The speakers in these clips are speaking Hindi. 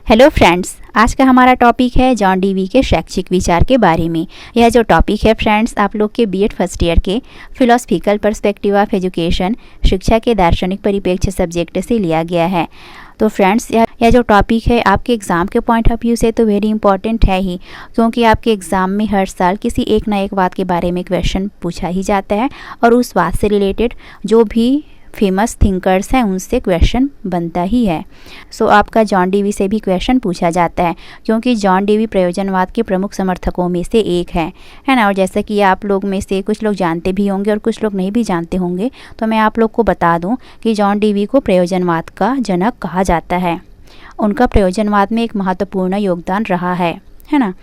हेलो फ्रेंड्स, आज का हमारा टॉपिक है जॉन डीवी के शैक्षिक विचार के बारे में। यह जो टॉपिक है फ्रेंड्स, आप लोग के बीएड फर्स्ट ईयर के फिलोसफिकल पर्सपेक्टिव ऑफ एजुकेशन, शिक्षा के दार्शनिक परिप्रेक्ष्य सब्जेक्ट से लिया गया है। तो फ्रेंड्स, यह जो टॉपिक है आपके एग्ज़ाम के पॉइंट ऑफ व्यू से तो वेरी इंपॉर्टेंट है ही, क्योंकि आपके एग्ज़ाम में हर साल किसी एक ना एक बात के बारे में क्वेश्चन पूछा ही जाता है और उस बात से रिलेटेड जो भी फेमस थिंकर्स हैं उनसे क्वेश्चन बनता ही है। सो आपका जॉन डीवी से भी क्वेश्चन पूछा जाता है, क्योंकि जॉन डीवी प्रयोजनवाद के प्रमुख समर्थकों में से एक है ना। और जैसा कि आप लोग में से कुछ लोग जानते भी होंगे और कुछ लोग नहीं भी जानते होंगे, तो मैं आप लोग को बता दूं कि जॉन डीवी को प्रयोजनवाद का जनक कहा जाता है। उनका प्रयोजनवाद में एक महत्वपूर्ण योगदान रहा है ना।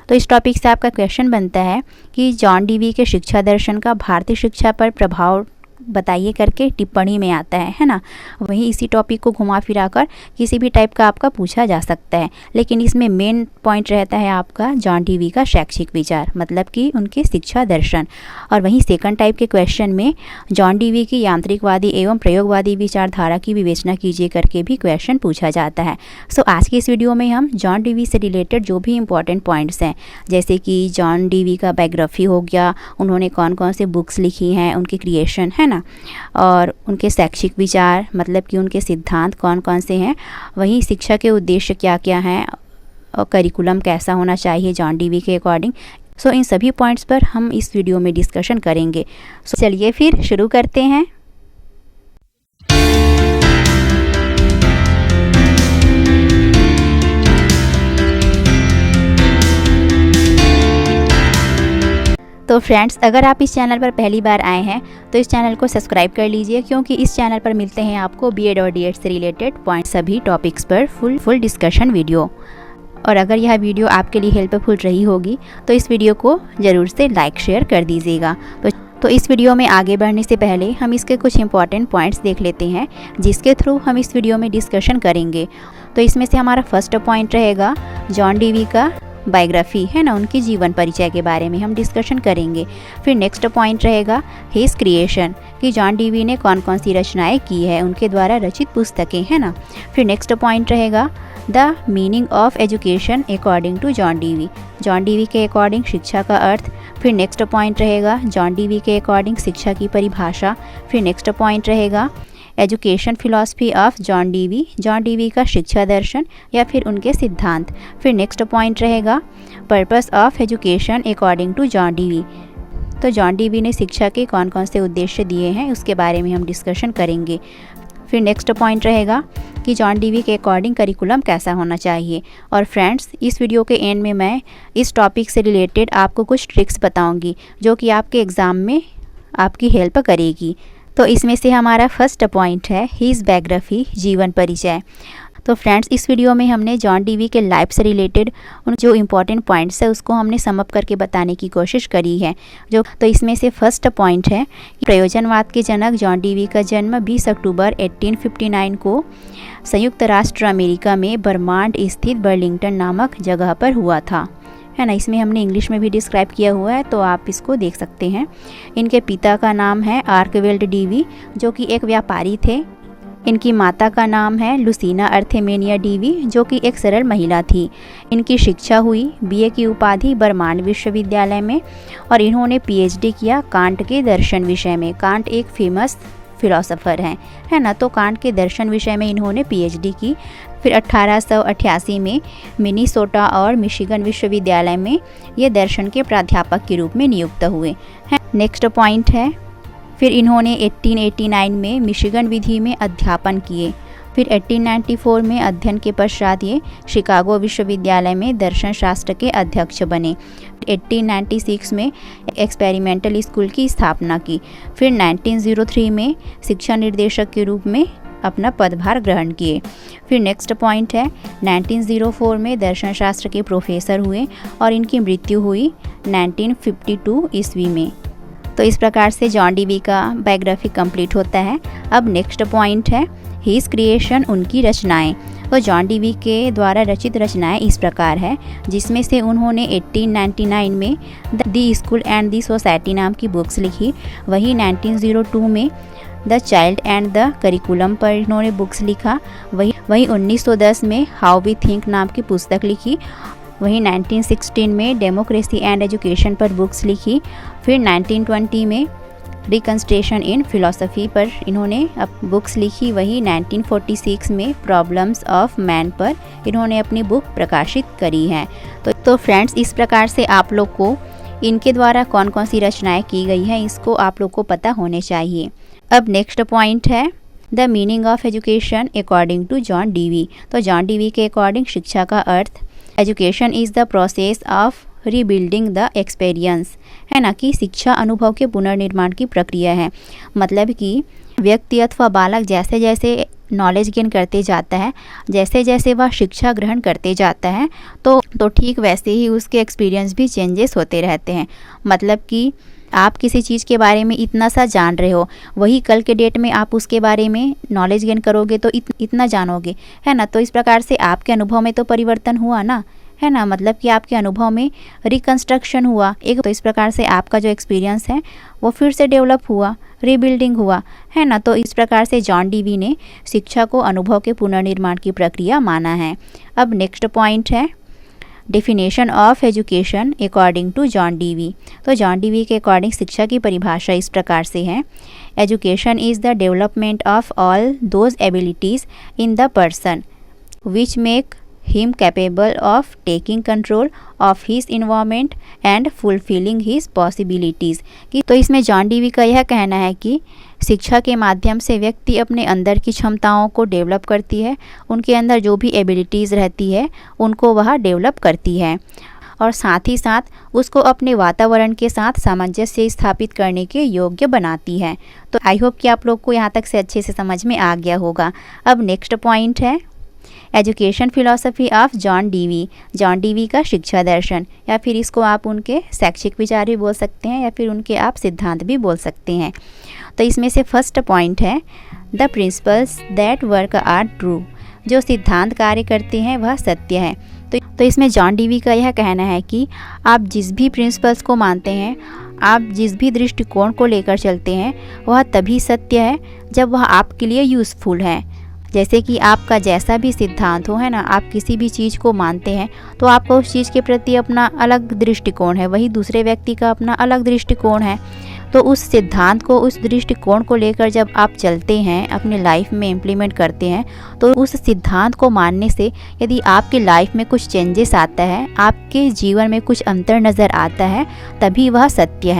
तो इस टॉपिक से आपका क्वेश्चन बनता है कि जॉन डीवी के शिक्षा दर्शन का भारतीय शिक्षा पर प्रभाव बताइए करके टिप्पणी में आता है ना। वहीं इसी टॉपिक को घुमा फिरा कर किसी भी टाइप का आपका पूछा जा सकता है, लेकिन इसमें मेन पॉइंट रहता है आपका जॉन डीवी का शैक्षिक विचार, मतलब कि उनके शिक्षा दर्शन। और वहीं सेकंड टाइप के क्वेश्चन में जॉन डीवी की यांत्रिकवादी एवं प्रयोगवादी विचारधारा की विवेचना कीजिए करके भी क्वेश्चन पूछा जाता है। सो आज की इस वीडियो में हम जॉन डीवी से रिलेटेड जो भी इंपॉर्टेंट पॉइंट्स हैं, जैसे कि जॉन डीवी का बायोग्राफी हो गया, उन्होंने कौन कौन से बुक्स लिखी हैं, उनकी क्रिएशन है ना, और उनके शैक्षिक विचार मतलब कि उनके सिद्धांत कौन कौन से हैं, वहीं शिक्षा के उद्देश्य क्या क्या हैं और करिकुलम कैसा होना चाहिए जॉन डीवी के अकॉर्डिंग। सो इन सभी पॉइंट्स पर हम इस वीडियो में डिस्कशन करेंगे। सो चलिए फिर शुरू करते हैं। तो फ्रेंड्स, अगर आप इस चैनल पर पहली बार आए हैं तो इस चैनल को सब्सक्राइब कर लीजिए, क्योंकि इस चैनल पर मिलते हैं आपको बीएड और डीएड से रिलेटेड पॉइंट सभी टॉपिक्स पर फुल डिस्कशन वीडियो। और अगर यह वीडियो आपके लिए हेल्पफुल रही होगी तो इस वीडियो को ज़रूर से लाइक शेयर कर दीजिएगा। तो इस वीडियो में आगे बढ़ने से पहले हम इसके कुछ इंपॉर्टेंट पॉइंट्स देख लेते हैं, जिसके थ्रू हम इस वीडियो में डिस्कशन करेंगे। तो इसमें से हमारा फर्स्ट पॉइंट रहेगा जॉन डीवी का बायोग्राफी है ना, उनकी जीवन परिचय के बारे में हम डिस्कशन करेंगे। फिर नेक्स्ट पॉइंट रहेगा हिज क्रिएशन, कि जॉन डीवी ने कौन कौन सी रचनाएं की है, उनके द्वारा रचित पुस्तकें है ना। फिर नेक्स्ट पॉइंट रहेगा the meaning of education according to John Dewey, John Dewey के अकॉर्डिंग शिक्षा का अर्थ। फिर नेक्स्ट पॉइंट रहेगा जॉन डीवी के अकॉर्डिंग शिक्षा की परिभाषा। फिर नेक्स्ट पॉइंट रहेगा education philosophy of John Dewey का शिक्षा दर्शन या फिर उनके सिद्धांत। फिर नेक्स्ट पॉइंट रहेगा purpose of education according to John Dewey, तो जॉन डीवी ने शिक्षा के कौन कौन से उद्देश्य दिए हैं उसके बारे में हम डिस्कशन करेंगे। फिर नेक्स्ट पॉइंट रहेगा कि जॉन डीवी के अकॉर्डिंग करिकुलम कैसा होना चाहिए। और फ्रेंड्स, इस वीडियो के एंड में मैं इस टॉपिक से रिलेटेड आपको कुछ ट्रिक्स बताऊँगी जो कि आपके एग्ज़ाम में आपकी हेल्प करेगी। तो इसमें से हमारा फर्स्ट पॉइंट है हिज बायोग्राफी, जीवन परिचय। तो फ्रेंड्स, इस वीडियो में हमने जॉन डीवी के लाइफ से रिलेटेड उन जो इम्पोर्टेंट पॉइंट्स है उसको हमने सम अप करके बताने की कोशिश करी है। तो इसमें से फर्स्ट पॉइंट है कि प्रयोजनवाद के जनक जॉन डीवी का जन्म 20 अक्टूबर 1859 को संयुक्त राष्ट्र अमेरिका में बर्मांड स्थित बर्लिंगटन नामक जगह पर हुआ था है ना। इसमें हमने इंग्लिश में भी डिस्क्राइब किया हुआ है, तो आप इसको देख सकते हैं। इनके पिता का नाम है आर्कवेल्ड डीवी, जो कि एक व्यापारी थे। इनकी माता का नाम है लुसीना अर्थेमेनिया डीवी, जो कि एक सरल महिला थी। इनकी शिक्षा हुई बीए की उपाधि बर्मांड विश्वविद्यालय में, और इन्होंने पीएचडी किया कांट के दर्शन विषय में। कांट एक फेमस फिलोसोफर हैं है ना, तो कांट के दर्शन विषय में इन्होंने पीएचडी की। फिर 1888 में मिनीसोटा और मिशिगन विश्वविद्यालय में ये दर्शन के प्राध्यापक के रूप में नियुक्त हुए हैं। नेक्स्ट पॉइंट है फिर इन्होंने 1889 में मिशिगन विधि में अध्यापन किए। फिर 1894 में अध्ययन के पश्चात ये शिकागो विश्वविद्यालय में दर्शन शास्त्र के अध्यक्ष बने। 1896 में एक्सपेरिमेंटल स्कूल की स्थापना की। फिर 1903 में शिक्षा निर्देशक के रूप में अपना पदभार ग्रहण किए। फिर नेक्स्ट पॉइंट है 1904 में दर्शन शास्त्र के प्रोफेसर हुए और इनकी मृत्यु हुई 1952 ईस्वी में। तो इस प्रकार से जॉन डीवी का बायोग्राफी कंप्लीट होता है। अब नेक्स्ट पॉइंट है हिज क्रिएशन, उनकी रचनाएं। तो जॉन डीवी के द्वारा रचित रचनाएं इस प्रकार है, जिसमें से उन्होंने 1899 में the school and the society नाम की बुक्स लिखी। वहीं 1902 में the child and the curriculum पर इन्होंने बुक्स लिखा। वहीं 1910 में हाउ वी थिंक नाम की पुस्तक लिखी। वहीं 1916 में डेमोक्रेसी एंड एजुकेशन पर बुक्स लिखी। फिर 1920 में रिकंस्ट्रेशन इन फिलॉसफी पर इन्होंने बुक्स लिखी। वहीं 1946 में प्रॉब्लम्स ऑफ मैन पर इन्होंने अपनी बुक प्रकाशित करी है। तो फ्रेंड्स, इस प्रकार से आप लोग को इनके द्वारा कौन कौन सी रचनाएं की गई हैं इसको आप लोग को पता होने चाहिए। अब नेक्स्ट पॉइंट है the meaning of education according to John Dewey. तो जॉन डीवी के अकॉर्डिंग शिक्षा का अर्थ education is the process of rebuilding the experience, है ना, कि शिक्षा अनुभव के पुनर्निर्माण की प्रक्रिया है। मतलब कि व्यक्ति अथवा बालक जैसे जैसे नॉलेज गेन करते जाता है, जैसे जैसे वह शिक्षा ग्रहण करते जाता है तो ठीक वैसे ही उसके एक्सपीरियंस भी चेंजेस होते रहते हैं। मतलब कि आप किसी चीज़ के बारे में इतना सा जान रहे हो, वही कल के डेट में आप उसके बारे में नॉलेज गेन करोगे तो इतना जानोगे, है ना। तो इस प्रकार से आपके अनुभव में तो परिवर्तन हुआ ना, है ना। मतलब कि आपके अनुभव में रिकंस्ट्रक्शन हुआ एक, तो इस प्रकार से आपका जो एक्सपीरियंस है वो फिर से डेवलप हुआ, रीबिल्डिंग हुआ, है ना। तो इस प्रकार से जॉन डीवी ने शिक्षा को अनुभव के पुनर्निर्माण की प्रक्रिया माना है। अब नेक्स्ट पॉइंट है definition of education according to John Dewey. तो जॉन डीवी के अकॉर्डिंग शिक्षा की परिभाषा इस प्रकार से है education is the development of all those abilities in the person which make him capable of taking control of his environment and fulfilling his possibilities। कि तो इसमें जॉन डीवी का यह कहना है कि शिक्षा के माध्यम से व्यक्ति अपने अंदर की क्षमताओं को डेवलप करती है, उनके अंदर जो भी एबिलिटीज़ रहती है उनको वह डेवलप करती है और साथ ही साथ उसको अपने वातावरण के साथ सामंजस्य स्थापित करने के योग्य बनाती है। तो आई होप कि आप लोग को यहाँ तक से अच्छे से समझ में आ गया होगा। अब नेक्स्ट पॉइंट है education philosophy of John Dewey. John Dewey का शिक्षा दर्शन, या फिर इसको आप उनके शैक्षिक विचार भी बोल सकते हैं या फिर उनके आप सिद्धांत भी बोल सकते हैं। तो इसमें से फर्स्ट पॉइंट है the principles that work are true. जो सिद्धांत कार्य करते हैं वह सत्य है। तो इसमें जॉन डीवी का यह कहना है कि आप जिस भी प्रिंसिपल्स को मानते हैं, आप जिस भी दृष्टिकोण को लेकर चलते हैं वह तभी सत्य है जब वह आपके लिए यूज़फुल है। जैसे कि आपका जैसा भी सिद्धांत हो, है ना, आप किसी भी चीज़ को मानते हैं तो आपका उस चीज़ के प्रति अपना अलग दृष्टिकोण है, वही दूसरे व्यक्ति का अपना अलग दृष्टिकोण है। तो उस सिद्धांत को, उस दृष्टिकोण को लेकर जब आप चलते हैं, अपने लाइफ में इम्प्लीमेंट करते हैं, तो उस सिद्धांत को मानने से यदि आपकी लाइफ में कुछ चेंजेस आता है, आपके जीवन में कुछ अंतर नज़र आता है, तभी वह सत्य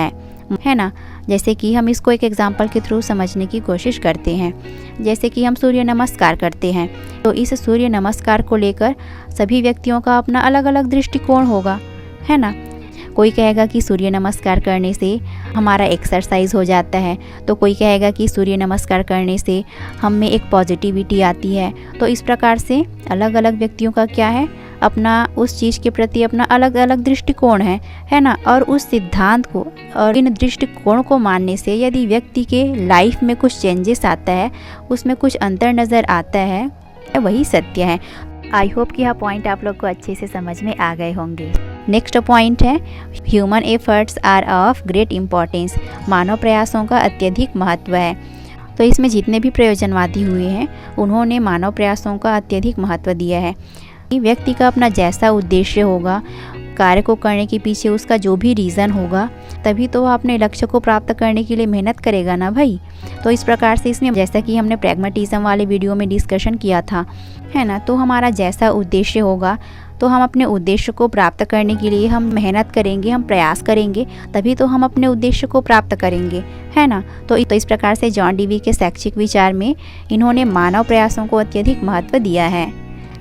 है ना। जैसे कि हम इसको एक एग्जाम्पल के थ्रू समझने की कोशिश करते हैं। जैसे कि हम सूर्य नमस्कार करते हैं, तो इस सूर्य नमस्कार को लेकर सभी व्यक्तियों का अपना अलग अलग दृष्टिकोण होगा, है ना। कोई कहेगा कि सूर्य नमस्कार करने से हमारा एक्सरसाइज हो जाता है, तो कोई कहेगा कि सूर्य नमस्कार करने से हम में एक पॉजिटिविटी आती है। तो इस प्रकार से अलग अलग व्यक्तियों का क्या है, अपना उस चीज़ के प्रति अपना अलग अलग दृष्टिकोण है ना। और उस सिद्धांत को और इन दृष्टिकोण को मानने से यदि व्यक्ति के लाइफ में कुछ चेंजेस आता है, उसमें कुछ अंतर नज़र आता है, वही सत्य है। आई होप कि यह पॉइंट आप लोग को अच्छे से समझ में आ गए होंगे। नेक्स्ट पॉइंट है human efforts are of great importance. मानव प्रयासों का अत्यधिक महत्व है। तो इसमें जितने भी प्रयोजनवादी हुए हैं उन्होंने मानव प्रयासों का अत्यधिक महत्व दिया है। व्यक्ति का अपना जैसा उद्देश्य होगा, कार्य को करने के पीछे उसका जो भी रीज़न होगा, तभी तो वह अपने लक्ष्य को प्राप्त करने के लिए मेहनत करेगा ना भाई। तो इस प्रकार से इसमें जैसा कि हमने प्रैग्मेटिज्म वाले वीडियो में डिस्कशन किया था, है ना, तो हमारा जैसा उद्देश्य होगा तो हम अपने उद्देश्य को प्राप्त करने के लिए हम मेहनत करेंगे, हम प्रयास करेंगे, तभी तो हम अपने उद्देश्य को प्राप्त करेंगे, है ना। तो इस प्रकार से जॉन डीवी के शैक्षिक विचार में इन्होंने मानव प्रयासों को अत्यधिक महत्व दिया है।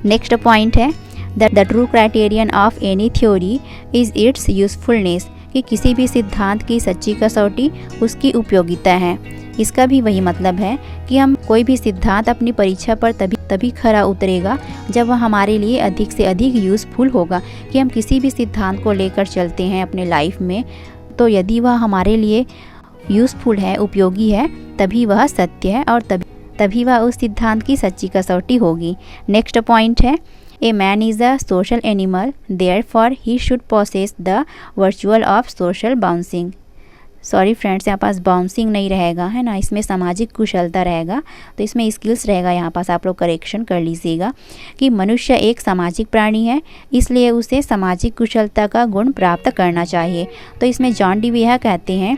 नेक्स्ट पॉइंट है the true criterion of any theory is it's usefulness. कि किसी भी सिद्धांत की सच्ची कसौटी उसकी उपयोगिता है। इसका भी वही मतलब है कि हम कोई भी सिद्धांत अपनी परीक्षा पर तभी खरा उतरेगा जब वह हमारे लिए अधिक से अधिक यूज़फुल होगा। कि हम किसी भी सिद्धांत को लेकर चलते हैं अपने लाइफ में, तो यदि वह हमारे लिए यूज़फुल है, उपयोगी है, तभी वह सत्य है और तभी वह उस सिद्धांत की सच्ची कसौटी होगी। नेक्स्ट पॉइंट है a man is a social animal, therefore he should possess the virtual of social bouncing. Sorry friends, यहाँ पास बाउंसिंग नहीं रहेगा, है ना, इसमें सामाजिक कुशलता रहेगा। तो इसमें स्किल्स रहेगा, यहाँ पास आप लोग करेक्शन कर लीजिएगा कि मनुष्य एक सामाजिक प्राणी है, इसलिए उसे सामाजिक कुशलता का गुण प्राप्त करना चाहिए। तो इसमें जॉन डीवी यह कहते हैं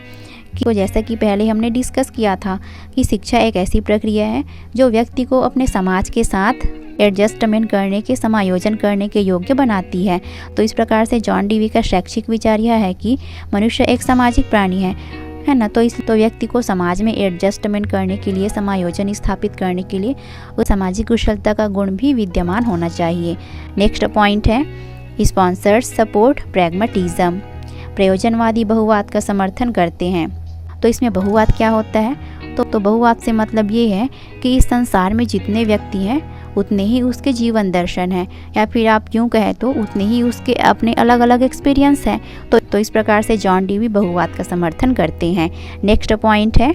कि जैसा कि पहले हमने डिस्कस किया था कि शिक्षा एक ऐसी प्रक्रिया है जो व्यक्ति को अपने समाज के साथ एडजस्टमेंट करने के, समायोजन करने के योग्य बनाती है। तो इस प्रकार से जॉन डीवी का शैक्षिक विचार यह है कि मनुष्य एक सामाजिक प्राणी है ना। तो व्यक्ति को समाज में एडजस्टमेंट करने के लिए, समायोजन स्थापित करने के लिए उस सामाजिक कुशलता का गुण भी विद्यमान होना चाहिए। नेक्स्ट पॉइंट है स्पॉन्सर्स सपोर्ट प्रैग्मेटिज्म, प्रयोजनवादी बहुवाद का समर्थन करते हैं। तो इसमें बहुवाद क्या होता है? तो बहुवाद से मतलब ये है कि इस संसार में जितने व्यक्ति हैं उतने ही उसके जीवन दर्शन हैं, या फिर आप यूँ कहें तो उतने ही उसके अपने अलग अलग एक्सपीरियंस हैं। तो इस प्रकार से जॉन डीवी बहुवाद का समर्थन करते हैं। नेक्स्ट पॉइंट है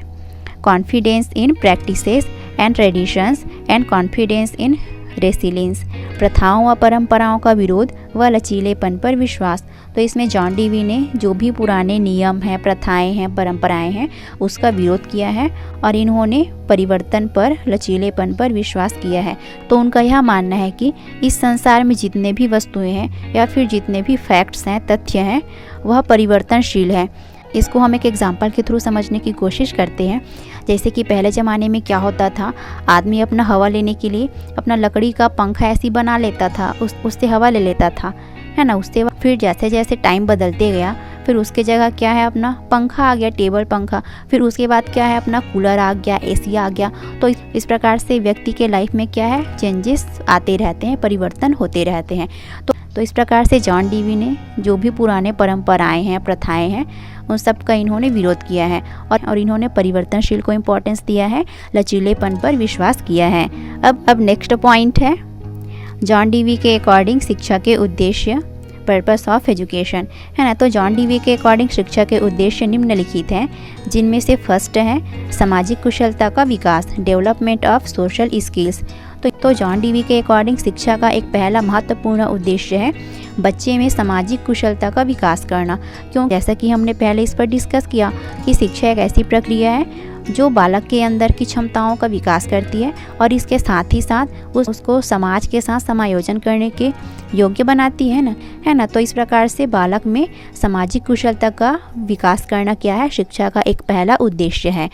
confidence in practices and traditions and confidence in resilience, प्रथाओं व परंपराओं का विरोध व लचीलेपन पर विश्वास। तो इसमें जॉन डीवी ने जो भी पुराने नियम हैं, प्रथाएं हैं, परंपराएं हैं, उसका विरोध किया है और इन्होंने परिवर्तन पर, लचीलेपन पर विश्वास किया है। तो उनका यह मानना है कि इस संसार में जितने भी वस्तुएं हैं या फिर जितने भी फैक्ट्स हैं, तथ्य हैं, वह परिवर्तनशील है। इसको हम एक एग्जाम्पल के थ्रू समझने की कोशिश करते हैं। जैसे कि पहले ज़माने में क्या होता था, आदमी अपना हवा लेने के लिए अपना लकड़ी का पंखा ऐसी बना लेता था, उससे हवा ले लेता था, है ना। उससे फिर जैसे जैसे टाइम बदलते गया, फिर उसके जगह क्या है, अपना पंखा आ गया, टेबल पंखा। फिर उसके बाद क्या है, अपना कूलर आ गया, एसी आ गया। तो इस प्रकार से व्यक्ति के लाइफ में क्या है, चेंजेस आते रहते हैं, परिवर्तन होते रहते हैं। तो इस प्रकार से जॉन डीवी ने जो भी पुराने परंपराएं हैं, प्रथाएं हैं, उन सब का इन्होंने विरोध किया है और इन्होंने परिवर्तनशील को इम्पोर्टेंस दिया है, लचीलेपन पर विश्वास किया है। अब नेक्स्ट पॉइंट है जॉन डीवी के अकॉर्डिंग शिक्षा के उद्देश्य, पर्पस ऑफ एजुकेशन, है ना। तो जॉन डीवी के अकॉर्डिंग शिक्षा के उद्देश्य निम्नलिखित हैं, जिनमें से फर्स्ट है सामाजिक कुशलता का विकास, डेवलपमेंट ऑफ सोशल स्किल्स। तो जॉन डीवी के अकॉर्डिंग शिक्षा का एक पहला महत्वपूर्ण उद्देश्य है बच्चे में सामाजिक कुशलता का विकास करना। क्यों? जैसा कि हमने पहले इस पर डिस्कस किया कि शिक्षा एक ऐसी प्रक्रिया है जो बालक के अंदर की क्षमताओं का विकास करती है और इसके साथ ही साथ उसको समाज के साथ समायोजन करने के योग्य बनाती है ना। तो इस प्रकार से बालक में सामाजिक कुशलता का विकास करना क्या है, शिक्षा का एक पहला उद्देश्य है।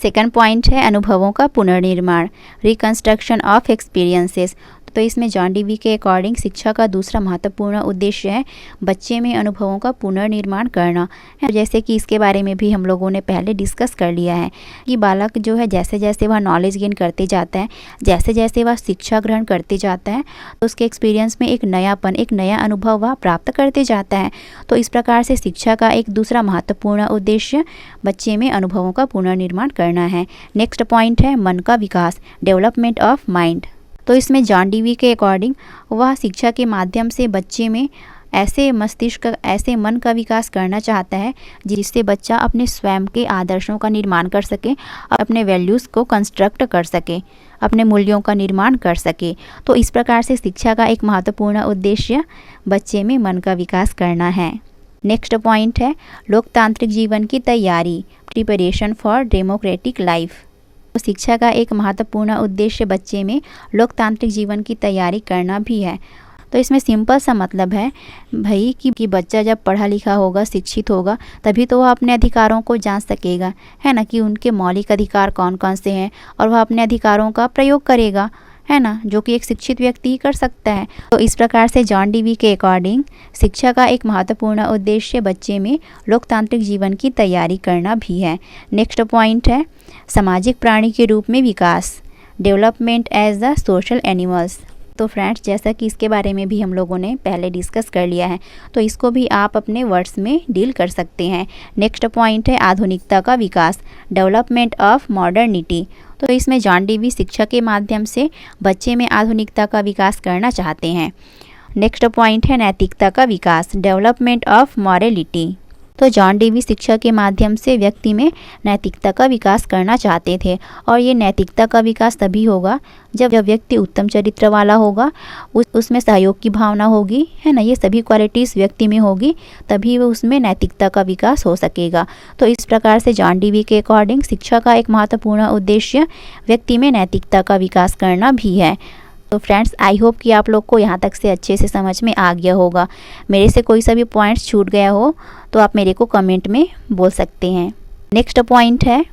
सेकंड पॉइंट है अनुभवों का पुनर्निर्माण, रिकंस्ट्रक्शन ऑफ एक्सपीरियंसेस। तो इसमें जॉन डीवी के अकॉर्डिंग शिक्षा का दूसरा महत्वपूर्ण उद्देश्य है बच्चे में अनुभवों का पुनर्निर्माण करना। जैसे कि इसके बारे में भी हम लोगों ने पहले डिस्कस कर लिया है कि बालक जो है जैसे जैसे वह नॉलेज गेन करते जाता है, जैसे जैसे वह शिक्षा ग्रहण करते जाता है, तो उसके एक्सपीरियंस में एक नयापन, एक नया अनुभव वह प्राप्त करते जाता है। तो इस प्रकार से शिक्षा का एक दूसरा महत्वपूर्ण उद्देश्य बच्चे में अनुभवों का पुनर्निर्माण करना है। नेक्स्ट पॉइंट है मन का विकास, डेवलपमेंट ऑफ माइंड। तो इसमें जॉन डीवी के अकॉर्डिंग वह शिक्षा के माध्यम से बच्चे में ऐसे मस्तिष्क, ऐसे मन का विकास करना चाहता है जिससे बच्चा अपने स्वयं के आदर्शों का निर्माण कर सके, अपने वैल्यूज़ को कंस्ट्रक्ट कर सके, अपने मूल्यों का निर्माण कर सके। तो इस प्रकार से शिक्षा का एक महत्वपूर्ण उद्देश्य बच्चे में मन का विकास करना है। नेक्स्ट पॉइंट है लोकतांत्रिक जीवन की तैयारी, प्रिपरेशन फॉर डेमोक्रेटिक लाइफ। शिक्षा का एक महत्वपूर्ण उद्देश्य बच्चे में लोकतांत्रिक जीवन की तैयारी करना भी है। तो इसमें सिंपल सा मतलब है भाई कि बच्चा जब पढ़ा लिखा होगा, शिक्षित होगा, तभी तो वह अपने अधिकारों को जान सकेगा, है ना, कि उनके मौलिक अधिकार कौन कौन से हैं और वह अपने अधिकारों का प्रयोग करेगा, है ना, जो कि एक शिक्षित व्यक्ति ही कर सकता है। तो इस प्रकार से जॉन डीवी के अकॉर्डिंग शिक्षा का एक महत्वपूर्ण उद्देश्य बच्चे में लोकतांत्रिक जीवन की तैयारी करना भी है। नेक्स्ट पॉइंट है सामाजिक प्राणी के रूप में विकास, development as the social animals. तो फ्रेंड्स, जैसा कि इसके बारे में भी हम लोगों ने पहले डिस्कस कर लिया है, तो इसको भी आप अपने वर्ड्स में डील कर सकते हैं। नेक्स्ट पॉइंट है आधुनिकता का विकास, डेवलपमेंट ऑफ मॉडर्निटी। तो इसमें जॉन डीवी शिक्षा के माध्यम से बच्चे में आधुनिकता का विकास करना चाहते हैं। नेक्स्ट पॉइंट है नैतिकता का विकास, डेवलपमेंट ऑफ मॉरलिटी। तो जॉन डीवी शिक्षा के माध्यम से व्यक्ति में नैतिकता का विकास करना चाहते थे, और ये नैतिकता का विकास तभी होगा जब व्यक्ति उत्तम चरित्र वाला होगा, उसमें सहयोग की भावना होगी, है ना। ये सभी क्वालिटीज़ व्यक्ति में होगी तभी वो उसमें नैतिकता का विकास हो सकेगा। तो इस प्रकार से जॉन डीवी के अकॉर्डिंग शिक्षा का एक महत्वपूर्ण उद्देश्य व्यक्ति में नैतिकता का विकास करना भी है। तो फ्रेंड्स, आई होप कि आप लोग को यहाँ तक से अच्छे से समझ में आ गया होगा। मेरे से कोई सा भी पॉइंट्स छूट गया हो तो आप मेरे को कमेंट में बोल सकते हैं। नेक्स्ट पॉइंट है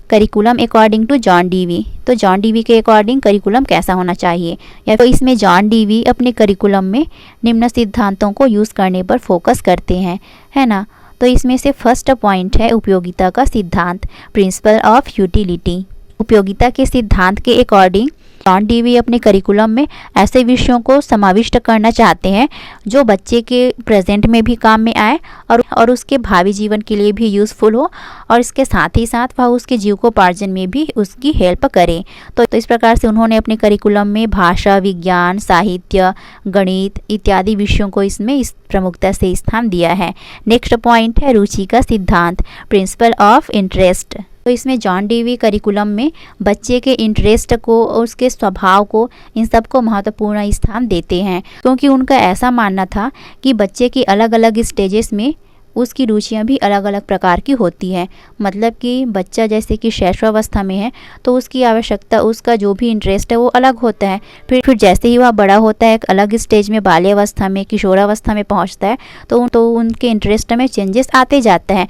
curriculum according to John Dewey. तो जॉन डीवी के अकॉर्डिंग करिकुलम कैसा होना चाहिए, या तो इसमें जॉन डीवी अपने करिकुलम में निम्न सिद्धांतों को यूज़ करने पर फोकस करते हैं, है ना। तो इसमें से फर्स्ट पॉइंट है उपयोगिता का सिद्धांत, प्रिंसिपल ऑफ यूटिलिटी। उपयोगिता के सिद्धांत के अकॉर्डिंग जॉन डीवी अपने करिकुलम में ऐसे विषयों को समाविष्ट करना चाहते हैं जो बच्चे के प्रेजेंट में भी काम में आए और उसके भावी जीवन के लिए भी यूज़फुल हो, और इसके साथ ही साथ वह उसके जीविकोपार्जन में भी उसकी हेल्प करे। तो इस प्रकार से उन्होंने अपने करिकुलम में भाषा, विज्ञान, साहित्य, गणित इत्यादि विषयों को इसमें इस प्रमुखता से स्थान दिया है। नेक्स्ट पॉइंट है रुचि का सिद्धांत, प्रिंसिपल ऑफ इंटरेस्ट। तो इसमें जॉन डीवी करिकुलम में बच्चे के इंटरेस्ट को और उसके स्वभाव को, इन सब को महत्वपूर्ण स्थान देते हैं, क्योंकि उनका ऐसा मानना था कि बच्चे की अलग अलग स्टेजेस में उसकी रुचियाँ भी अलग अलग प्रकार की होती हैं। मतलब कि बच्चा जैसे कि शैशवावस्था में है तो उसकी आवश्यकता, उसका जो भी इंटरेस्ट है वो अलग होता है। फिर जैसे ही वह बड़ा होता है, एक अलग स्टेज में बाल्यावस्था में, किशोरावस्था में पहुँचता है तो उनके इंटरेस्ट में चेंजेस आते जाता है।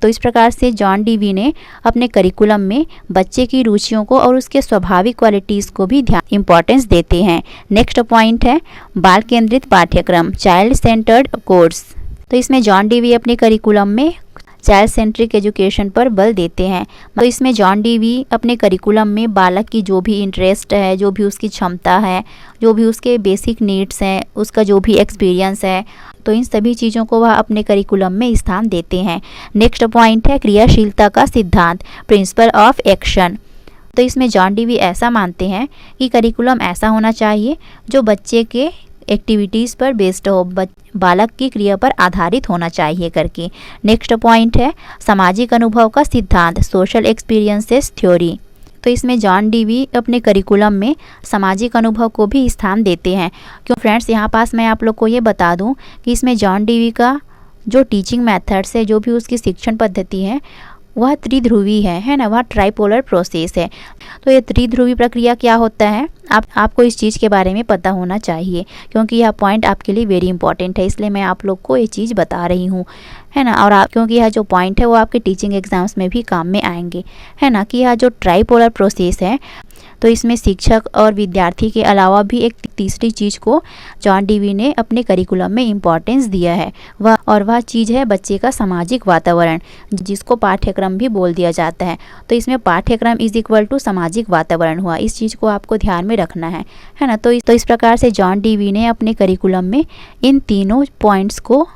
तो इस प्रकार से जॉन डीवी ने अपने करिकुलम में बच्चे की रुचियों को और उसके स्वाभाविक क्वालिटीज़ को भी इम्पोर्टेंस देते हैं। नेक्स्ट पॉइंट है बाल केंद्रित पाठ्यक्रम, चाइल्ड सेंटर्ड कोर्स। तो इसमें जॉन डीवी अपने करिकुलम में चाइल्ड सेंट्रिक एजुकेशन पर बल देते हैं। तो इसमें जॉन डीवी अपने करिकुलम में बालक की जो भी इंटरेस्ट है, जो भी उसकी क्षमता है, जो भी उसके बेसिक नीड्स हैं, उसका जो भी एक्सपीरियंस है, तो इन सभी चीज़ों को वह अपने करिकुलम में स्थान देते हैं। नेक्स्ट पॉइंट है क्रियाशीलता का सिद्धांत, प्रिंसिपल ऑफ एक्शन। तो इसमें जॉन डीवी ऐसा मानते हैं कि करिकुलम ऐसा होना चाहिए जो बच्चे के एक्टिविटीज़ पर बेस्ड हो, बालक की क्रिया पर आधारित होना चाहिए करके। नेक्स्ट पॉइंट है सामाजिक अनुभव का सिद्धांत, सोशल एक्सपीरियंसेस थ्योरी। तो इसमें जॉन डीवी अपने करिकुलम में सामाजिक अनुभव को भी स्थान देते हैं। क्यों फ्रेंड्स, यहाँ पास मैं आप लोग को ये बता दूँ कि इसमें जॉन डीवी का जो टीचिंग मेथड्स है, जो भी उसकी शिक्षण पद्धति है, वह त्रिध्रुवी है ना, वह ट्राइपोलर प्रोसेस है। तो ये त्रिध्रुवी प्रक्रिया क्या होता है, आपको इस चीज़ के बारे में पता होना चाहिए, क्योंकि यह पॉइंट आपके लिए वेरी इंपॉर्टेंट है, इसलिए मैं आप लोग को ये चीज़ बता रही हूँ, है ना। और क्योंकि यह जो पॉइंट है वो आपके टीचिंग एग्जाम्स में भी काम में आएंगे, है ना, कि यह जो ट्राइपोलर प्रोसेस है, तो इसमें शिक्षक और विद्यार्थी के अलावा भी एक तीसरी चीज़ को जॉन डीवी ने अपने करिकुलम में इम्पॉर्टेंस दिया है, वह चीज़ है बच्चे का सामाजिक वातावरण, जिसको पाठ्यक्रम भी बोल दिया जाता है। तो इसमें पाठ्यक्रम इज इक्वल टू सामाजिक वातावरण हुआ, इस चीज़ को आपको ध्यान में रखना है ना। तो इस प्रकार से जॉन डीवी ने अपने करिकुलम में इन तीनों पॉइंट्स को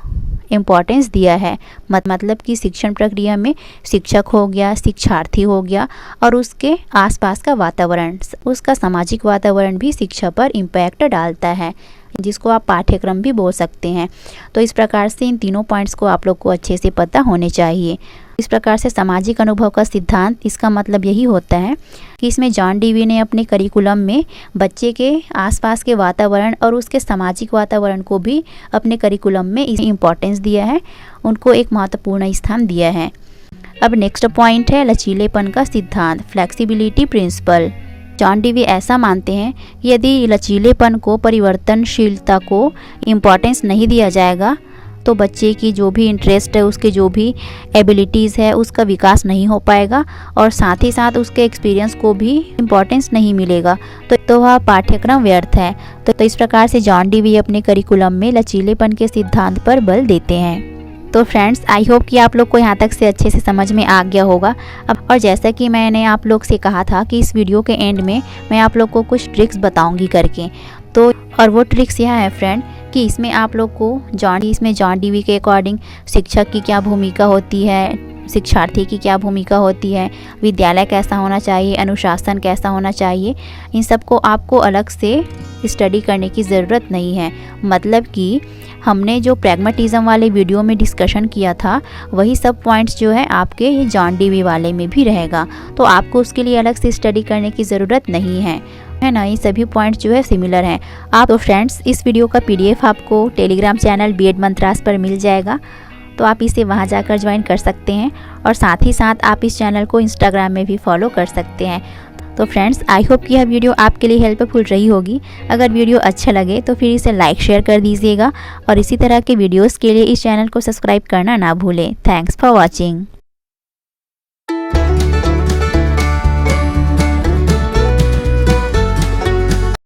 इम्पॉर्टेंस दिया है। मतलब कि शिक्षण प्रक्रिया में शिक्षक हो गया, शिक्षार्थी हो गया, और उसके आसपास का वातावरण, उसका सामाजिक वातावरण भी शिक्षा पर इम्पैक्ट डालता है, जिसको आप पाठ्यक्रम भी बोल सकते हैं। तो इस प्रकार से इन तीनों पॉइंट्स को आप लोग को अच्छे से पता होने चाहिए। इस प्रकार से सामाजिक अनुभव का सिद्धांत, इसका मतलब यही होता है कि इसमें जॉन डीवी ने अपने करिकुलम में बच्चे के आसपास के वातावरण और उसके सामाजिक वातावरण को भी अपने करिकुलम में इम्पॉर्टेंस दिया है, उनको एक महत्वपूर्ण स्थान दिया है। अब नेक्स्ट पॉइंट है लचीलेपन का सिद्धांत, फ्लेक्सिबिलिटी प्रिंसिपल। जॉन डीवी ऐसा मानते हैं कि यदि लचीलेपन को, परिवर्तनशीलता को इम्पॉर्टेंस नहीं दिया जाएगा तो बच्चे की जो भी इंटरेस्ट है, उसके जो भी एबिलिटीज़ है, उसका विकास नहीं हो पाएगा, और साथ ही साथ उसके एक्सपीरियंस को भी इम्पॉर्टेंस नहीं मिलेगा, तो वह पाठ्यक्रम व्यर्थ है। तो इस प्रकार से जॉन डीवी अपने करिकुलम में लचीलेपन के सिद्धांत पर बल देते हैं। तो फ्रेंड्स, आई होप कि आप लोग को यहाँ तक से अच्छे से समझ में आ गया होगा। अब और जैसा कि मैंने आप लोग से कहा था कि इस वीडियो के एंड में मैं आप लोग को कुछ ट्रिक्स बताऊंगी करके, तो और वो ट्रिक्स यह है फ्रेंड कि इसमें आप लोग को जॉन डीवी के अकॉर्डिंग शिक्षक की क्या भूमिका होती है, शिक्षार्थी की क्या भूमिका होती है, विद्यालय कैसा होना चाहिए, अनुशासन कैसा होना चाहिए, इन सब को आपको अलग से स्टडी करने की ज़रूरत नहीं है। मतलब कि हमने जो प्रैग्मेटिज्म वाले वीडियो में डिस्कशन किया था वही सब पॉइंट्स जो है आपके ये जॉन डीवी वाले में भी रहेगा, तो आपको उसके लिए अलग से स्टडी करने की ज़रूरत नहीं है ना। ये सभी पॉइंट्स जो है सिमिलर हैं। आप तो फ्रेंड्स इस वीडियो का PDF आपको टेलीग्राम चैनल B.Ed मंत्रास पर मिल जाएगा, तो आप इसे वहां जाकर ज्वाइन कर सकते हैं और साथ ही साथ आप इस चैनल को इंस्टाग्राम में भी फॉलो कर सकते हैं। तो फ्रेंड्स आई होप कि यह वीडियो आपके लिए हेल्पफुल रही होगी। अगर वीडियो अच्छा लगे तो फिर इसे लाइक शेयर कर दीजिएगा और इसी तरह के वीडियोस के लिए इस चैनल को सब्सक्राइब करना ना भूलें। Thanks for watching.